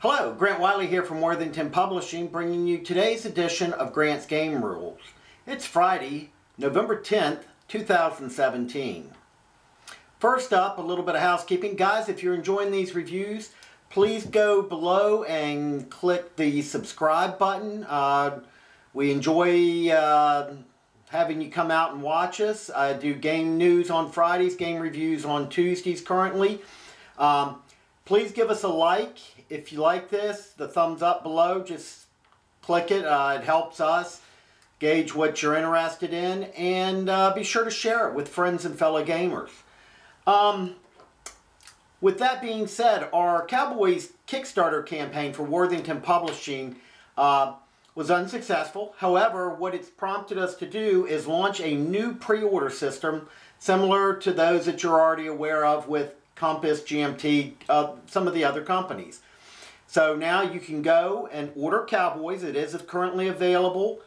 Hello, Grant Wiley here from Worthington Publishing, bringing you today's edition of Grant's Game Rules. It's Friday, November 10th, 2017. First up, a little bit of housekeeping. Guys, if you're enjoying these reviews, please go below and click the subscribe button. We enjoy having you come out and watch us. I do game news on Fridays, game reviews on Tuesdays currently. Please give us a like if you like this. The thumbs up below, just click it. It helps us gauge what you're interested in, and be sure to share it with friends and fellow gamers. With that being said, our Cowboys Kickstarter campaign for Worthington Publishing was unsuccessful. However, what it's prompted us to do is launch a new pre-order system similar to those that you're already aware of with Compass, GMT, some of the other companies. So now you can go and order Cowboys. It is currently available.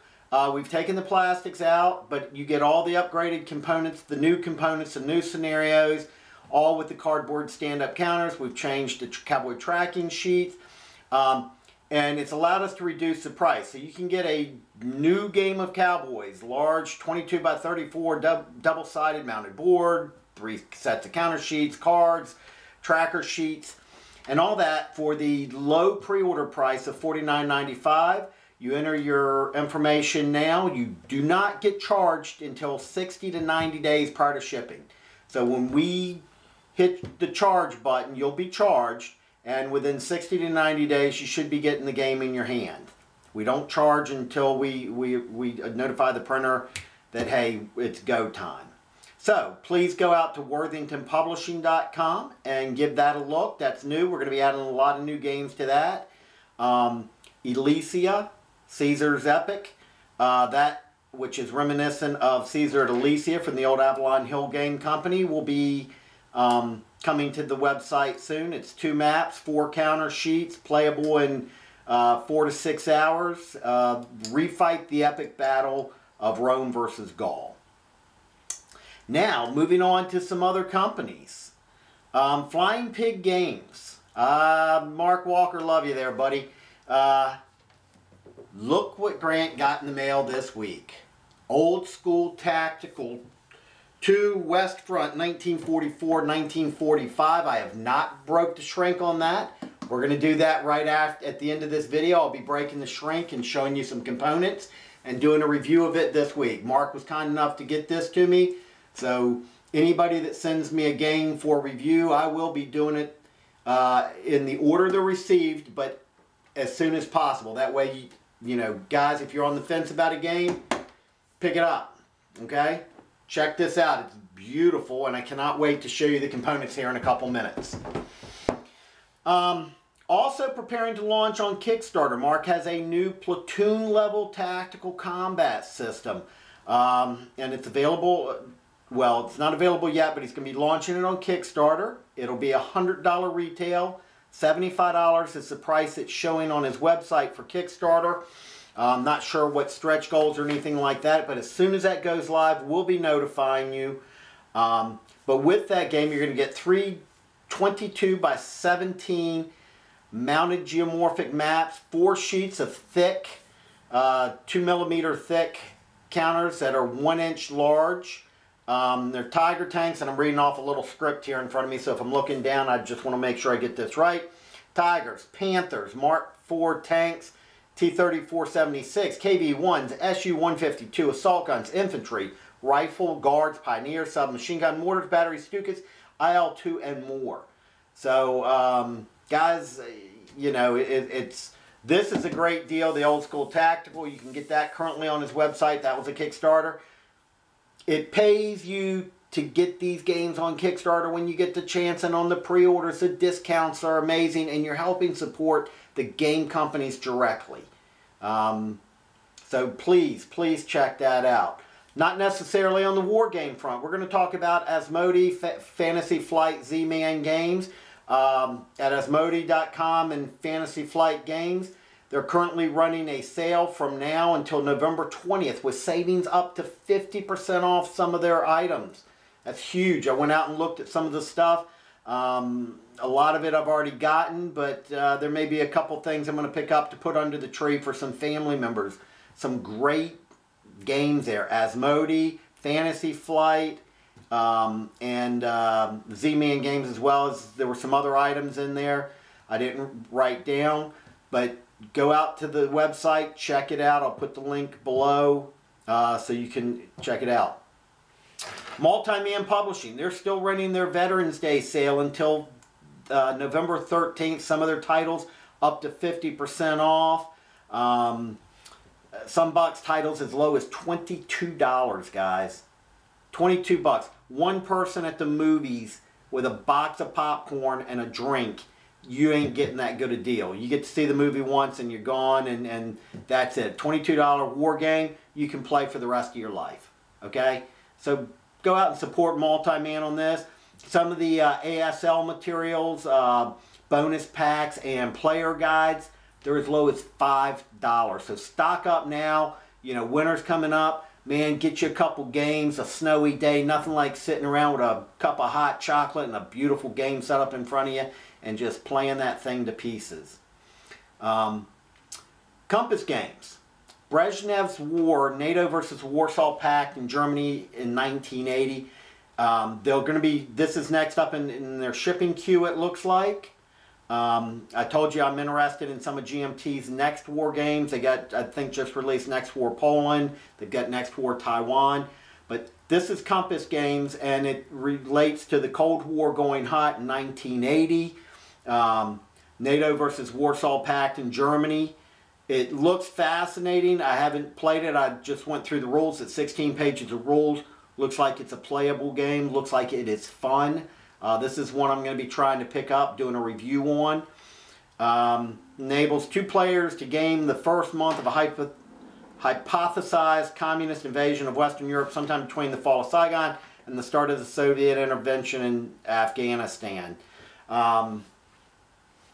We've taken the plastics out, but you get all the upgraded components, the new scenarios, all with the cardboard stand-up counters. We've changed the Cowboy tracking sheets, and it's allowed us to reduce the price. So you can get a new game of Cowboys, large 22 by 34 double-sided mounted board, 3 sets of counter sheets, cards, tracker sheets, and all that for the low pre-order price of $49.95. You enter your information now. You do not get charged until 60 to 90 days prior to shipping. So when we hit the charge button, you'll be charged, and within 60 to 90 days, you should be getting the game in your hand. We don't charge until we notify the printer that, hey, it's go time. So please go out to worthingtonpublishing.com and give that a look. That's new. We're going to be adding a lot of new games to that. Elysia, Caesar's Epic, that which is reminiscent of Caesar at Elysia from the old Avalon Hill Game Company, will be coming to the website soon. It's 2 maps, 4 counter sheets, playable in 4 to 6 hours. Refight the epic battle of Rome versus Gaul. Now, moving on to some other companies. Flying Pig Games. Mark Walker, love you there, buddy. Look what Grant got in the mail this week. Old School Tactical 2 West Front 1944-1945. I have not broke the shrink on that. We're going to do that right at the end of this video. I'll be breaking the shrink and showing you some components and doing a review of it this week. Mark was kind enough to get this to me. So anybody that sends me a game for review, I will be doing it in the order they're received, but as soon as possible. That way, you know, guys, if you're on the fence about a game, pick it up, okay? Check this out. It's beautiful, and I cannot wait to show you the components here in a couple minutes. Also preparing to launch on Kickstarter, Mark has a new platoon-level tactical combat system, and it's available. Well, it's not available yet, but he's going to be launching it on Kickstarter. It'll be $100 retail. $75 is the price it's showing on his website for Kickstarter. I'm not sure what stretch goals or anything like that, but as soon as that goes live, we'll be notifying you. But with that game, you're going to get 3 22 by 17 mounted geomorphic maps, 4 sheets of thick, 2mm thick counters that are 1 inch large. They're Tiger tanks, and I'm reading off a little script here in front of me, so if I'm looking down, I just want to make sure I get this right. Tigers, Panthers, Mark IV tanks, T-34-76, KV-1s, SU-152, assault guns, infantry, rifle, guards, pioneers, submachine gun, mortars, batteries, Stukas, IL-2, and more. So, guys, you know, this is a great deal, the Old School Tactical. You can get that currently on his website. That was a Kickstarter. It pays you to get these games on Kickstarter when you get the chance, and on the pre-orders, the discounts are amazing, and you're helping support the game companies directly. So please check that out. Not necessarily on the war game front. We're going to talk about Asmodee Fantasy Flight Z-Man games at Asmodee.com and Fantasy Flight Games. They're currently running a sale from now until November 20th with savings up to 50% off some of their items. That's huge. I went out and looked at some of the stuff. A lot of it I've already gotten, but there may be a couple things I'm going to pick up to put under the tree for some family members. Some great games there. Asmodee, Fantasy Flight, and Z-Man games, as well as there were some other items in there I didn't write down. But go out to the website, check it out. I'll put the link below so you can check it out. Multi-Man Publishing, they're still running their Veterans Day sale until November 13th. Some of their titles up to 50% off. Some box titles as low as $22, guys. 22 bucks. One person at the movies with a box of popcorn and a drink, you ain't getting that good a deal. You get to see the movie once and you're gone, and that's it. $22 war game you can play for the rest of your life. Okay? So go out and support Multi-Man on this. Some of the ASL materials, bonus packs, and player guides, they're as low as $5. So stock up now. You know, winter's coming up. Man, get you a couple games, a snowy day, nothing like sitting around with a cup of hot chocolate and a beautiful game set up in front of you and just playing that thing to pieces. Compass Games. Brezhnev's War, NATO versus Warsaw Pact in Germany in 1980. They're going to be, this is next up in their shipping queue, it looks like. I told you I'm interested in some of GMT's Next War games. They got, I think, just released Next War Poland. They've got Next War Taiwan. But this is Compass Games, and it relates to the Cold War going hot in 1980. NATO versus Warsaw Pact in Germany. It looks fascinating. I haven't played it. I just went through the rules. It's 16 pages of rules. Looks like it's a playable game. Looks like it is fun. This is one I'm going to be trying to pick up, doing a review on. Enables 2 players to game the first month of a hypothesized communist invasion of Western Europe sometime between the fall of Saigon and the start of the Soviet intervention in Afghanistan.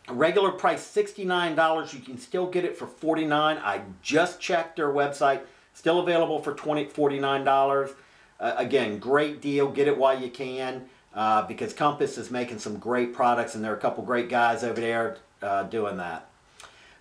Regular price $69. You can still get it for $49. I just checked their website. Still available for $49. Again, great deal. Get it while you can. Because Compass is making some great products, and there are a couple great guys over there doing that.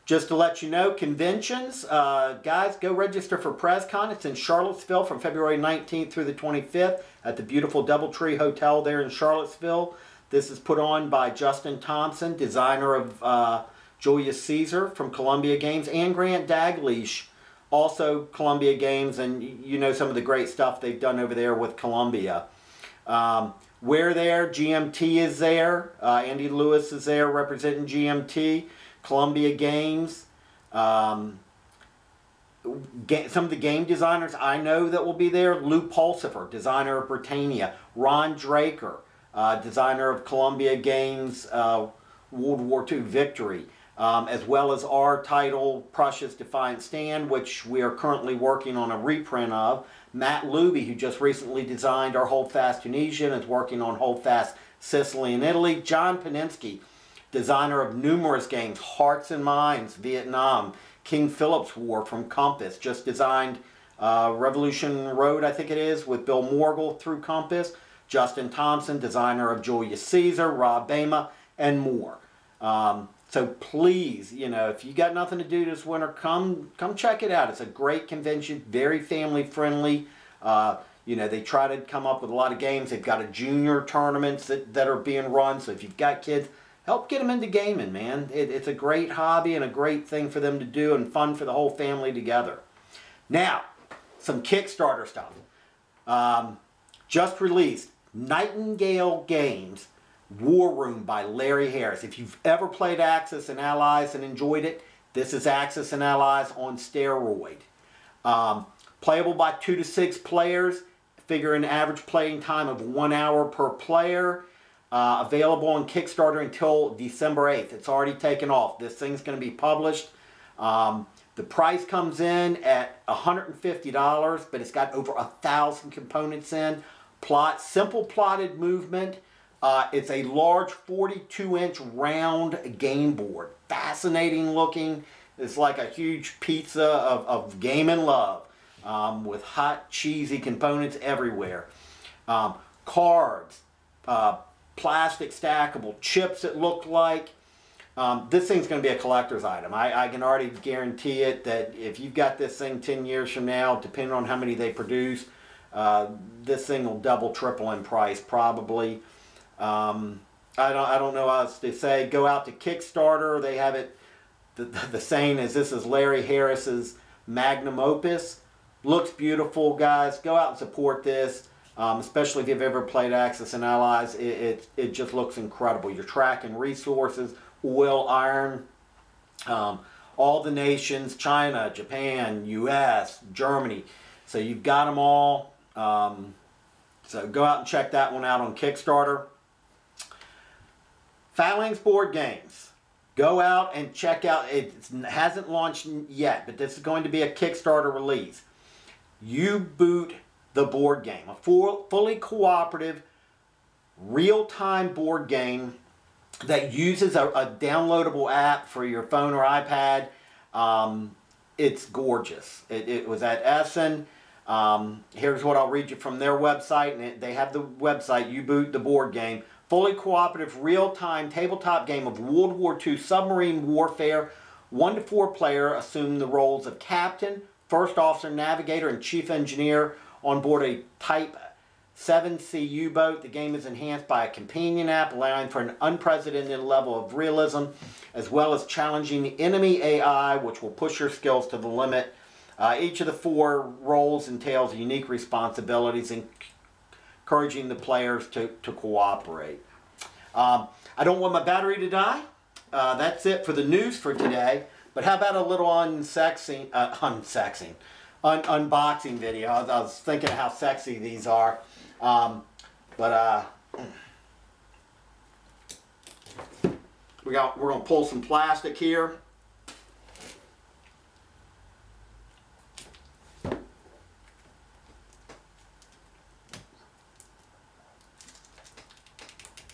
Just to let you know, conventions, guys, go register for PrezCon. It's in Charlottesville from February 19th through the 25th at the beautiful Doubletree Hotel there in Charlottesville. This is put on by Justin Thompson, designer of Julius Caesar from Columbia Games, and Grant Dalglish, also Columbia Games, and you know some of the great stuff they've done over there with Columbia. We're there, GMT is there, Andy Lewis is there representing GMT, Columbia Games, some of the game designers I know that will be there, Lou Pulsifer, designer of Britannia, Ron Draker, designer of Columbia Games, World War II Victory, as well as our title, Prussia's Defiant Stand, which we are currently working on a reprint of. Matt Luby, who just recently designed our Holdfast Tunisia and is working on Holdfast Sicily and Italy. John Paninsky, designer of numerous games, Hearts and Minds, Vietnam, King Philip's War from Compass, just designed Revolution Road, I think it is, with Bill Morgul through Compass. Justin Thompson, designer of Julius Caesar, Rob Bama, and more. So please, you know, if you got nothing to do this winter, come check it out. It's a great convention, very family friendly. You know, they try to come up with a lot of games. They've got a junior tournaments that are being run. So if you've got kids, help get them into gaming, man. It's a great hobby and a great thing for them to do and fun for the whole family together. Now, some Kickstarter stuff. Just released Nightingale Games War Room by Larry Harris. If you've ever played Axis and Allies and enjoyed it, this is Axis and Allies on steroid. Playable by 2 to 6 players. Figure an average playing time of 1 hour per player. Available on Kickstarter until December 8th. It's already taken off. This thing's going to be published. The price comes in at $150, but it's got over 1,000 components in. Simple plotted movement. It's a large 42-inch round game board. Fascinating looking. It's like a huge pizza of game and love with hot, cheesy components everywhere. Cards, plastic stackable chips it looked like. This thing's going to be a collector's item. I can already guarantee it that if you've got this thing 10 years from now, depending on how many they produce, this thing will double, triple in price probably. I don't know how else to say. Go out to Kickstarter. They have it. The saying is, this is Larry Harris's magnum opus. Looks beautiful, guys. Go out and support this. Especially if you've ever played Axis and Allies. It just looks incredible. You're tracking resources, oil, iron, all the nations, China, Japan, US, Germany. So you've got them all. So go out and check that one out on Kickstarter. Phalanx Board Games. Go out and check out. It hasn't launched yet, but this is going to be a Kickstarter release. U-Boot the board game. A fully cooperative, real-time board game that uses a downloadable app for your phone or iPad. It's gorgeous. It was at Essen. Here's what I'll read you from their website. And they have the website, U-Boot the board game. Fully cooperative, real-time tabletop game of World War II submarine warfare. 1 to 4 player assume the roles of captain, first officer, navigator, and chief engineer on board a Type 7C U-boat. The game is enhanced by a companion app, allowing for an unprecedented level of realism, as well as challenging the enemy AI, which will push your skills to the limit. Each of the 4 roles entails unique responsibilities, encouraging the players to cooperate. I don't want my battery to die. That's it for the news for today. But how about a little unboxing video? I was thinking how sexy these are. We're going to pull some plastic here.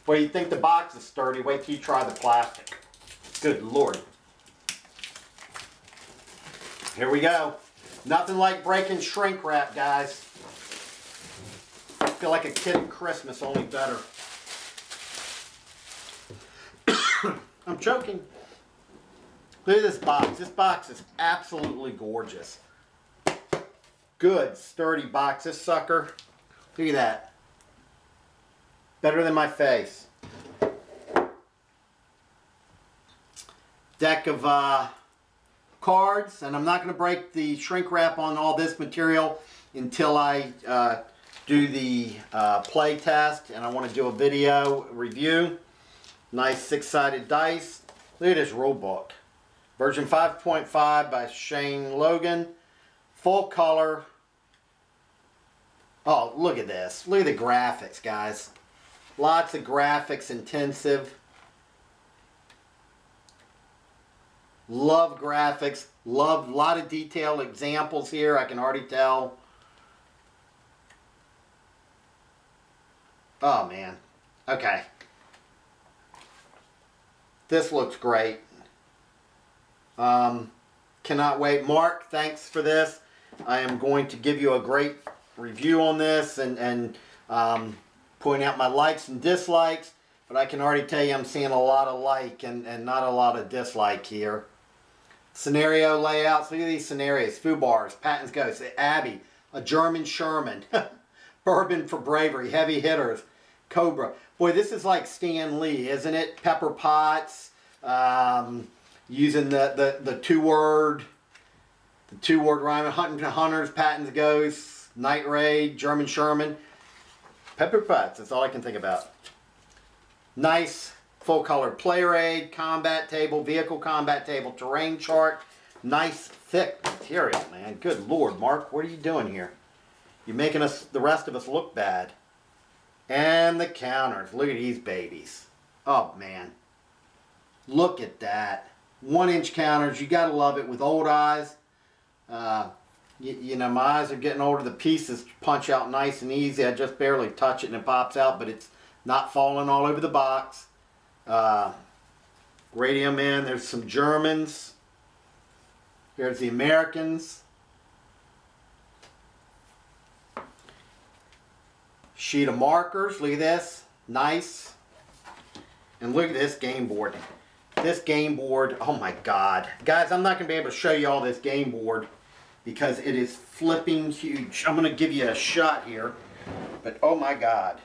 Well, you think the box is sturdy, wait till you try the plastic. Good Lord. Here we go. Nothing like breaking shrink wrap, guys. I feel like a kid at Christmas, only better. I'm choking. Look at this box. This box is absolutely gorgeous. Good, sturdy box. This sucker, look at that. Better than my face. Deck of cards, and I'm not going to break the shrink wrap on all this material until I do the play test, and I want to do a video review. Nice 6-sided dice. Look at this rule book. Version 5.5 by Shane Logan. Full color. Oh, look at this. Look at the graphics, guys. Lots of graphics intensive. Love graphics. Love a lot of detailed examples here. I can already tell. Oh, man. Okay. This looks great. Cannot wait. Mark, thanks for this. I am going to give you a great review on this and point out my likes and dislikes, but I can already tell you I'm seeing a lot of like and not a lot of dislike here. Scenario layouts. Look at these scenarios. Fubars, Patton's Ghost, Abbey, a German Sherman, Bourbon for Bravery, Heavy Hitters, Cobra. Boy, this is like Stan Lee, isn't it? Pepper Potts, using the two-word rhyme. Hunting Hunters, Patton's Ghost, Night Raid, German Sherman. Pepper Potts, that's all I can think about. Nice full-color player aid, combat table, vehicle combat table, terrain chart. Nice thick material, man. Good Lord, Mark, what are you doing here? You're making us, the rest of us, look bad. And the counters. Look at these babies. Oh, man. Look at that. 1-inch counters. You got to love it with old eyes. You know, my eyes are getting older. The pieces punch out nice and easy. I just barely touch it and it pops out, but it's not falling all over the box. Radio Man. There's some Germans. Here's the Americans. Sheet of markers. Look at this. Nice. And look at this game board. This game board, oh my God. Guys, I'm not going to be able to show you all this game board because it is flipping huge. I'm going to give you a shot here, but oh my God.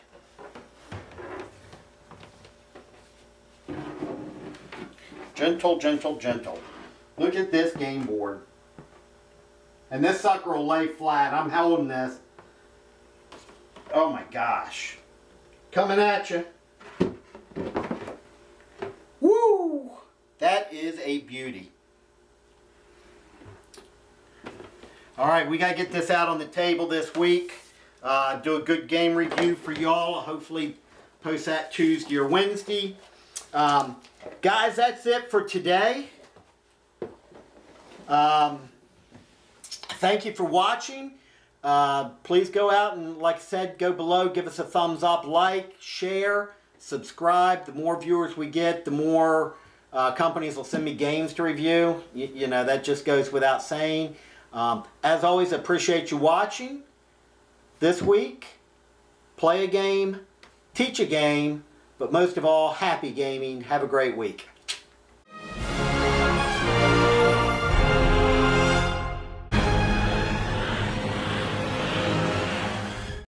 Gentle, gentle, gentle. Look at this game board. And this sucker will lay flat. I'm holding this. Oh my gosh. Coming at you. Woo! That is a beauty. Alright, we got to get this out on the table this week. Do a good game review for y'all. Hopefully post that Tuesday or Wednesday. Guys, that's it for today. Thank you for watching. Please go out and, like I said, go below, give us a thumbs up, like, share, subscribe. The more viewers we get, the more companies will send me games to review. You know, that just goes without saying. As always, I appreciate you watching. This week, play a game, teach a game, but most of all, happy gaming. Have a great week.